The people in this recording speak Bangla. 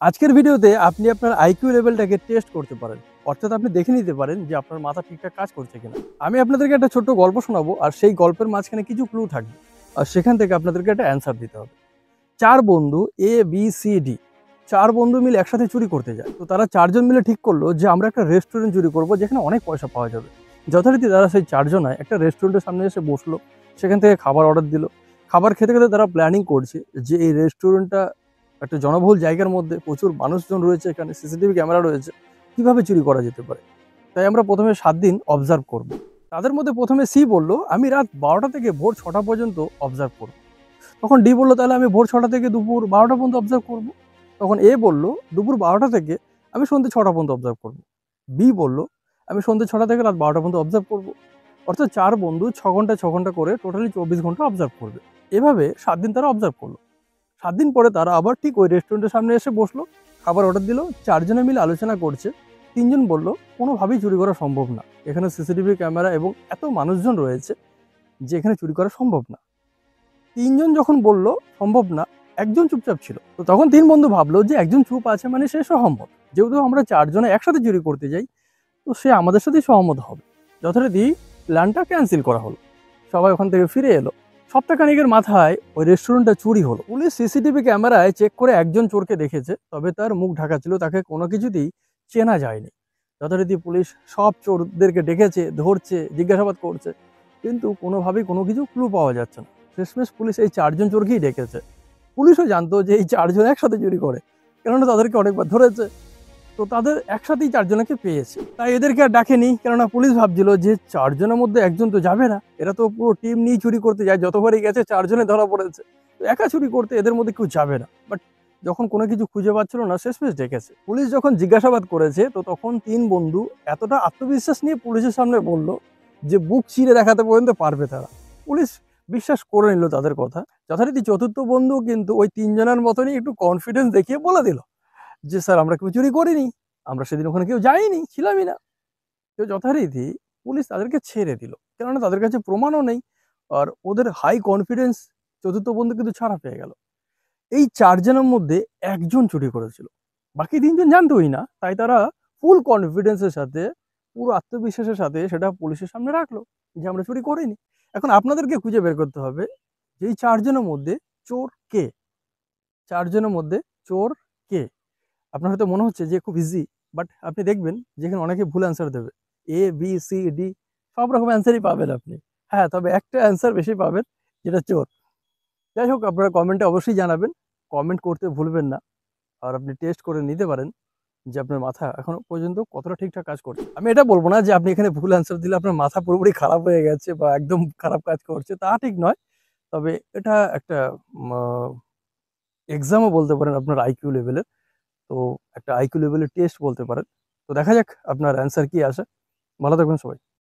আজকের ভিডিওতে আপনি আপনার আইকিউ লেভেলটাকে টেস্ট করতে পারেন। অর্থাৎ আপনি দেখে নিতে পারেন যে আপনার মাথা ঠিকঠাক কাজ করছে কিনা। আমি আপনাদেরকে একটা ছোট্ট গল্প শোনাবো, আর সেই গল্পের মাঝখানে কিছু ক্লু থাকবে, আর সেখান থেকে আপনাদেরকে একটা অ্যান্সার দিতে হবে। 4 বন্ধু ABCD, 4 বন্ধু মিলে একসাথে চুরি করতে যায়। তো তারা 4 জন মিলে ঠিক করলো যে আমরা একটা রেস্টুরেন্ট চুরি করব যেখানে অনেক পয়সা পাওয়া যাবে। যথারীতি তারা সেই 4 জনায় একটা রেস্টুরেন্টের সামনে এসে বসলো, সেখান থেকে খাবার অর্ডার দিল। খাবার খেতে খেতে তারা প্ল্যানিং করছে যে এই রেস্টুরেন্টটা একটা জনবহুল জায়গার মধ্যে, প্রচুর মানুষজন রয়েছে, এখানে সিসিটিভি ক্যামেরা রয়েছে, কিভাবে চুরি করা যেতে পারে। তাই আমরা প্রথমে 7 দিন অবজার্ভ করব। তাদের মধ্যে প্রথমে সি বলল আমি রাত 12টা থেকে ভোর 6টা পর্যন্ত অবজার্ভ করব। তখন ডি বললো তাহলে আমি ভোর 6টা থেকে দুপুর 12টা পর্যন্ত অবজার্ভ করব। তখন এ বলল দুপুর 12টা থেকে আমি সন্ধ্যে 6টা পর্যন্ত অবজার্ভ করব। বি বলল আমি সন্ধ্যে 6টা থেকে রাত 12টা পর্যন্ত অবজার্ভ করব। অর্থাৎ 4 বন্ধু 6 ঘন্টা করে টোটালি 24 ঘন্টা অবজার্ভ করবে। এভাবে 7 দিন তারা অবজার্ভ করলো। 7 দিন পরে তারা আবার ঠিক ওই রেস্টুরেন্টের সামনে এসে বসলো, খাবার অর্ডার দিল। 4 জনে মিলে আলোচনা করছে। 3 জন বলল কোনোভাবেই চুরি করা সম্ভব না, এখানে সিসিটিভি ক্যামেরা এবং এত মানুষজন রয়েছে যে এখানে চুরি করা সম্ভব না। 3 জন যখন বলল সম্ভব না, একজন চুপচাপ ছিল। তো তখন 3 বন্ধু ভাবলো যে একজন চুপ আছে মানে সে সহমত। যেহেতু আমরা 4 জনে একসাথে চুরি করতে যাই, তো সে আমাদের সাথেই সহমত হবে। যথারীতি প্ল্যানটা ক্যান্সেল করা হলো। সবাই ওখান থেকে ফিরে এলো। সপ্তাহখানেকের মাথায় ওই রেস্টুরেন্টটা চুরি হলো। পুলিশ সিসিটিভি ক্যামেরায় চেক করে একজন চোরকে দেখেছে, তবে তার মুখ ঢাকা ছিল, তাকে কোনো কিছুতেই চেনা যায়নি। যথারীতি পুলিশ সব চোরদেরকে ডেকেছে, ধরছে, জিজ্ঞাসাবাদ করছে, কিন্তু কোনোভাবেই কোনো কিছু ক্লু পাওয়া যাচ্ছে না। শেষমেশ পুলিশ এই 4 জন চোরকেই ডেকেছে। পুলিশও জানতো যে এই 4 জন একসাথে চুরি করে, কেননা তাদেরকে অনেকবার ধরেছে। তো তাদের একসাথেই 4 জনকে পেয়েছে। তাই এদেরকে আর ডাকেনি, কেননা পুলিশ ভাবছিল যে 4 জনের মধ্যে একজন তো যাবে না, এরা তো পুরো টিম নিয়ে চুরি করতে যায়, যতবারই গেছে 4 জনে ধরা পড়েছে। তো একা চুরি করতে এদের মধ্যে কেউ যাবে না। বাট যখন কোনো কিছু খুঁজে পাচ্ছিল না, শেষমেশ ডেকেছে। পুলিশ যখন জিজ্ঞাসাবাদ করেছে, তো তখন 3 বন্ধু এতটা আত্মবিশ্বাস নিয়ে পুলিশের সামনে বলল যে বুক চিরে দেখাতে পর্যন্ত পারবে তারা। পুলিশ বিশ্বাস করে নিল তাদের কথা। যথারীতি চতুর্থ বন্ধু কিন্তু ওই 3 জনের মতনই একটু কনফিডেন্স দেখিয়ে বলে দিল যে স্যার আমরা কেউ চুরি করিনি, আমরা সেদিন ওখানে কেউ যাইনি, ছিলামই না। তো যথারীতি পুলিশ তাদেরকে ছেড়ে দিল, কেননা তাদের কাছে প্রমাণও নেই। আর ওদের হাই কনফিডেন্স, চতুর্থ বন্ধু কিন্তু ছাড়া পেয়ে গেল। এই 4 জনের মধ্যে একজন চুরি করেছিল, বাকি 3 জন জানতোই না। তাই তারা ফুল কনফিডেন্সের সাথে, পুরো আত্মবিশ্বাসের সাথে সেটা পুলিশের সামনে রাখলো যে আমরা চুরি করিনি। এখন আপনাদেরকে খুঁজে বের করতে হবে যে এই 4 জনের মধ্যে চোর কে। 4 জনের মধ্যে চোর কে। আপনার হয়তো মনে হচ্ছে যে খুব ইজি, বাট আপনি দেখবেন যেখানে অনেকে ভুল অ্যান্সার দেবে। ABCD সব রকম অ্যান্সারই পাবেন আপনি। হ্যাঁ, তবে একটা অ্যান্সার বেশি পাবেন, যেটা চোর। যাই হোক, আপনারা কমেন্টে অবশ্যই জানাবেন। কমেন্ট করতে ভুলবেন না। আর আপনি টেস্ট করে নিতে পারেন যে আপনার মাথা এখনো পর্যন্ত কতটা ঠিকঠাক কাজ করছে। আমি এটা বলবো না যে আপনি এখানে ভুল অ্যান্সার দিলে আপনার মাথা পুরোপুরি খারাপ হয়ে গেছে বা একদম খারাপ কাজ করছে, তা ঠিক নয়। তবে এটা একটা এক্সামও বলতে পারেন আপনার আইকিউ লেভেলের। তো একটা আইকিউ লেভেলের টেস্ট বলতে পারেন। তো দেখা যাক আপনার অ্যান্সার কি আসে। ভালো থাকবেন সবাই।